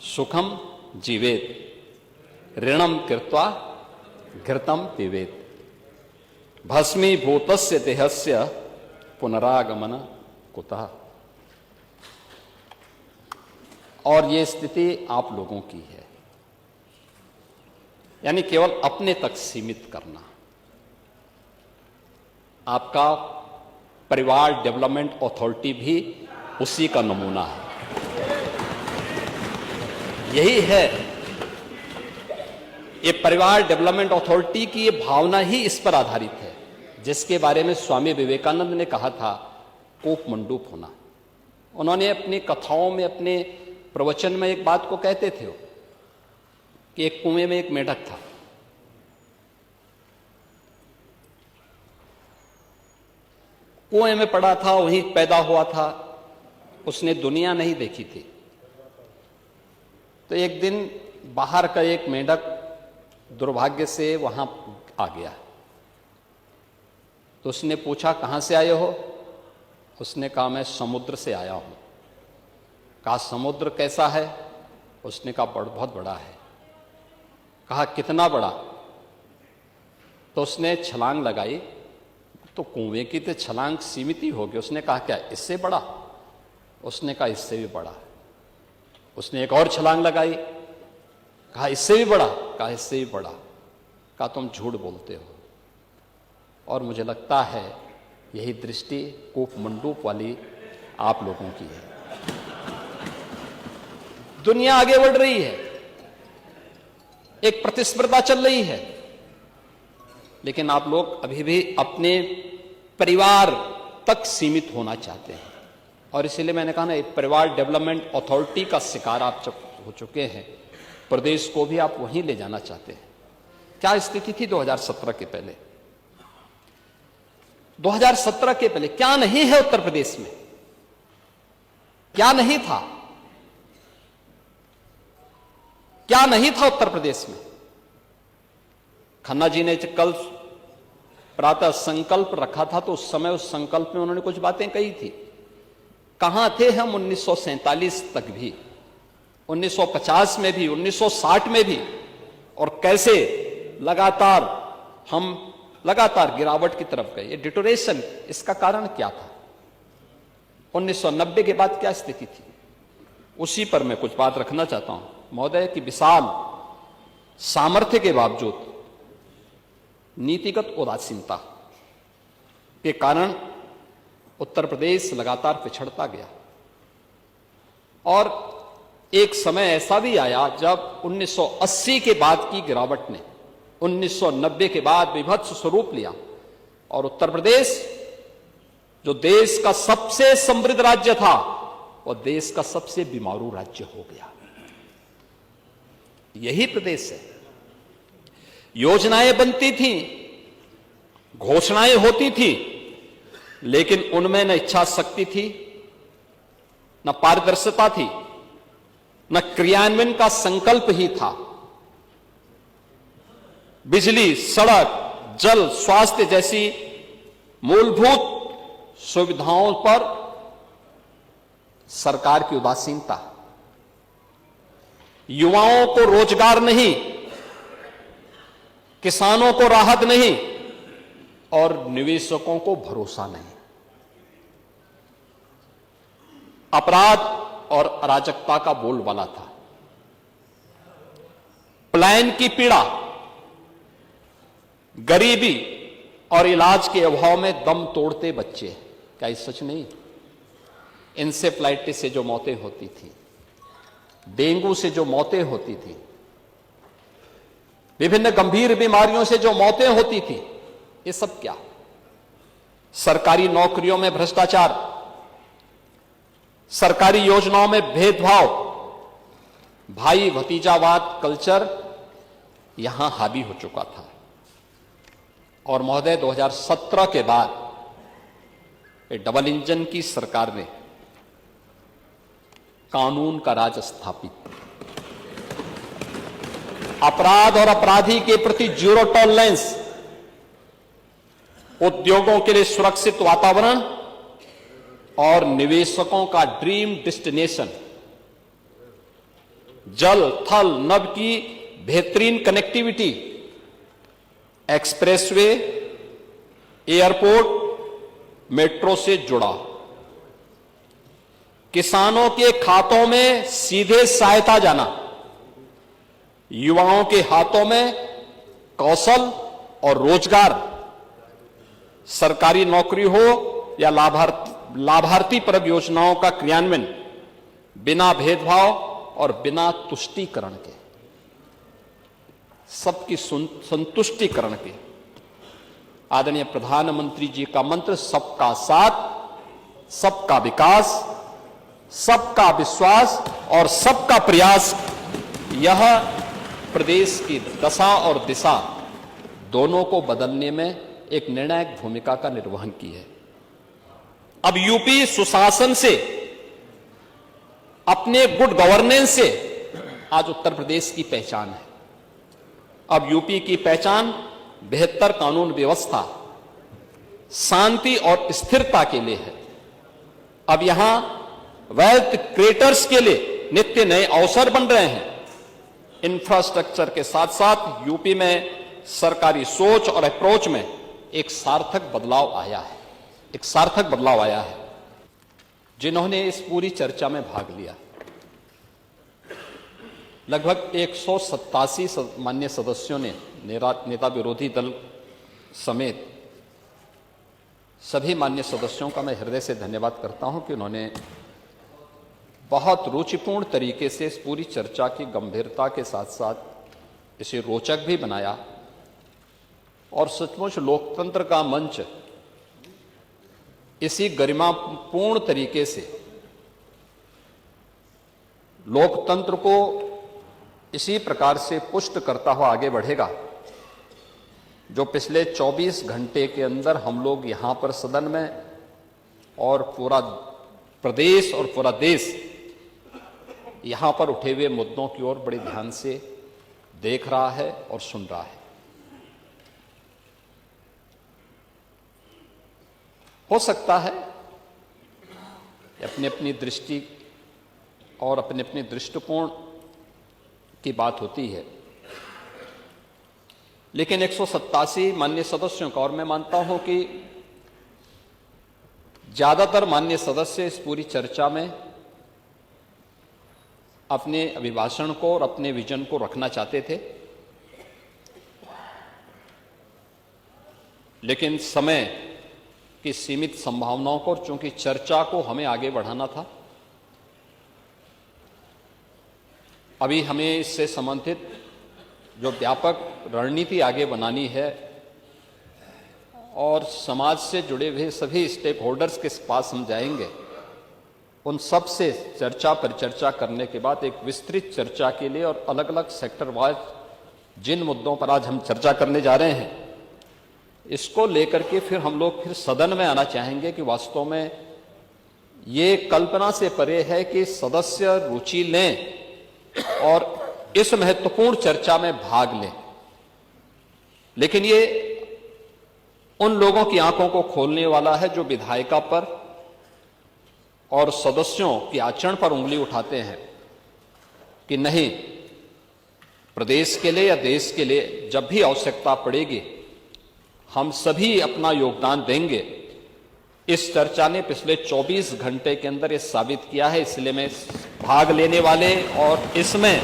सुखम जीवेत ऋणम कृत्वा घृतम पिबेत भस्मीभूतस्य देहस्य पुनरागमन कुतः। और ये स्थिति आप लोगों की है, यानी केवल अपने तक सीमित करना। आपका परिवार डेवलपमेंट अथॉरिटी भी उसी का नमूना है। यही है, ये परिवार डेवलपमेंट अथॉरिटी की ये भावना ही इस पर आधारित है, जिसके बारे में स्वामी विवेकानंद ने कहा था कोप मंडूप होना। उन्होंने अपनी कथाओं में, अपने प्रवचन में एक बात को कहते थे कि एक कुएं में एक मेढक था। कुएं में पड़ा था, वहीं पैदा हुआ था, उसने दुनिया नहीं देखी थी। तो एक दिन बाहर का एक मेढक दुर्भाग्य से वहां आ गया। तो उसने पूछा कहां से आए हो? उसने कहा मैं समुद्र से आया हूं। कहा समुद्र कैसा है? उसने कहा बहुत बड़ा है। कहा कितना बड़ा? तो उसने छलांग लगाई। तो कुएं की तो छलांग सीमित ही होगी। उसने कहा क्या इससे बड़ा? उसने कहा इससे भी बड़ा। उसने एक और छलांग लगाई। कहा इससे भी बड़ा? कहा इससे भी बड़ा। कहा तुम झूठ बोलते हो। और मुझे लगता है यही दृष्टि कोप मंडूप वाली आप लोगों की है। दुनिया आगे बढ़ रही है, एक प्रतिस्पर्धा चल रही है, लेकिन आप लोग अभी भी अपने परिवार तक सीमित होना चाहते हैं। और इसीलिए मैंने कहा ना, एक परिवार डेवलपमेंट अथॉरिटी का शिकार आप हो चुके हैं। प्रदेश को भी आप वहीं ले जाना चाहते हैं। क्या स्थिति थी 2017 के पहले? 2017 के पहले क्या नहीं है उत्तर प्रदेश में? क्या नहीं था? क्या नहीं था उत्तर प्रदेश में? खन्ना जी ने कल प्रातः संकल्प रखा था, तो उस समय उस संकल्प में उन्होंने कुछ बातें कही थी। कहां थे हम 1947 तक भी, 1950 में भी, 1960 में भी, और कैसे हम लगातार गिरावट की तरफ गए। ये डिटोरेशन, इसका कारण क्या था? 1990 के बाद क्या स्थिति थी? उसी पर मैं कुछ बात रखना चाहता हूं। महोदय की विशाल सामर्थ्य के बावजूद नीतिगत उदासीनता के कारण उत्तर प्रदेश लगातार पिछड़ता गया। और एक समय ऐसा भी आया जब 1980 के बाद की गिरावट ने 1990 के बाद विभत्स स्वरूप लिया, और उत्तर प्रदेश जो देश का सबसे समृद्ध राज्य था, वह देश का सबसे बीमारू राज्य हो गया। यही प्रदेश है। योजनाएं बनती थी, घोषणाएं होती थी, लेकिन उनमें न इच्छा शक्ति थी, न पारदर्शिता थी, न क्रियान्वयन का संकल्प ही था। बिजली, सड़क, जल, स्वास्थ्य जैसी मूलभूत सुविधाओं पर सरकार की उदासीनता, युवाओं को रोजगार नहीं, किसानों को राहत नहीं, और निवेशकों को भरोसा नहीं। अपराध और अराजकता का बोलबाला था। पलायन की पीड़ा, गरीबी और इलाज के अभाव में दम तोड़ते बच्चे, क्या ये सच नहीं? इंसेफ्लाइटिस से जो मौतें होती थी, डेंगू से जो मौतें होती थी, विभिन्न गंभीर बीमारियों से जो मौतें होती थी, ये सब क्या? सरकारी नौकरियों में भ्रष्टाचार, सरकारी योजनाओं में भेदभाव, भाई भतीजावाद कल्चर यहां हावी हो चुका था। और महोदय 2017 के बाद डबल इंजन की सरकार ने कानून का राज स्थापित, अपराध और अपराधी के प्रति जीरो टॉलरेंस, उद्योगों के लिए सुरक्षित वातावरण और निवेशकों का ड्रीम डेस्टिनेशन, जल थल नभ की बेहतरीन कनेक्टिविटी, एक्सप्रेसवे, एयरपोर्ट, मेट्रो से जुड़ा, किसानों के खातों में सीधे सहायता जाना, युवाओं के हाथों में कौशल और रोजगार, सरकारी नौकरी हो या लाभार्थी परक योजनाओं का क्रियान्वयन बिना भेदभाव और बिना तुष्टीकरण के, सबकी संतुष्टिकरण के। आदरणीय प्रधानमंत्री जी का मंत्र सबका साथ, सबका विकास, सबका विश्वास और सबका प्रयास, यह प्रदेश की दशा और दिशा दोनों को बदलने में एक निर्णायक भूमिका का निर्वहन की है। अब यूपी सुशासन से, अपने गुड गवर्नेंस से आज उत्तर प्रदेश की पहचान है। अब यूपी की पहचान बेहतर कानून व्यवस्था, शांति और स्थिरता के लिए है। अब यहां वेल्थ क्रिएटर्स के लिए नित्य नए अवसर बन रहे हैं। इंफ्रास्ट्रक्चर के साथ साथ यूपी में सरकारी सोच और अप्रोच में एक सार्थक बदलाव आया है, एक सार्थक बदलाव आया है। जिन्होंने इस पूरी चर्चा में भाग लिया, लगभग 187 माननीय सदस्यों ने, नेता विरोधी दल समेत सभी माननीय सदस्यों का मैं हृदय से धन्यवाद करता हूं कि उन्होंने बहुत रुचिपूर्ण तरीके से इस पूरी चर्चा की गंभीरता के साथ साथ इसे रोचक भी बनाया और सचमुच लोकतंत्र का मंच इसी गरिमापूर्ण तरीके से लोकतंत्र को इसी प्रकार से पुष्ट करता हुआ आगे बढ़ेगा जो पिछले 24 घंटे के अंदर हम लोग यहां पर सदन में और पूरा प्रदेश और पूरा देश यहां पर उठे हुए मुद्दों की ओर बड़े ध्यान से देख रहा है और सुन रहा है। हो सकता है अपनी अपनी दृष्टि और अपने अपने दृष्टिकोण की बात होती है, लेकिन 187 माननीय सदस्यों का, और मैं मानता हूं कि ज्यादातर माननीय सदस्य इस पूरी चर्चा में अपने अभिभाषण को और अपने विजन को रखना चाहते थे, लेकिन समय की सीमित संभावनाओं को, चूंकि चर्चा को हमें आगे बढ़ाना था, अभी हमें इससे संबंधित जो व्यापक रणनीति आगे बनानी है और समाज से जुड़े हुए सभी स्टेक होल्डर्स के पास हम जाएंगे, उन सब से चर्चा परिचर्चा करने के बाद एक विस्तृत चर्चा के लिए और अलग अलग सेक्टर वाइज जिन मुद्दों पर आज हम चर्चा करने जा रहे हैं, इसको लेकर के फिर हम लोग फिर सदन में आना चाहेंगे कि वास्तव में ये कल्पना से परे है कि सदस्य रुचि लें और इस महत्वपूर्ण चर्चा में भाग लें, लेकिन ये उन लोगों की आंखों को खोलने वाला है जो विधायिका पर और सदस्यों के आचरण पर उंगली उठाते हैं कि नहीं, प्रदेश के लिए या देश के लिए जब भी आवश्यकता पड़ेगी हम सभी अपना योगदान देंगे। इस चर्चा ने पिछले 24 घंटे के अंदर ये साबित किया है, इसलिए मैं भाग लेने वाले और इसमें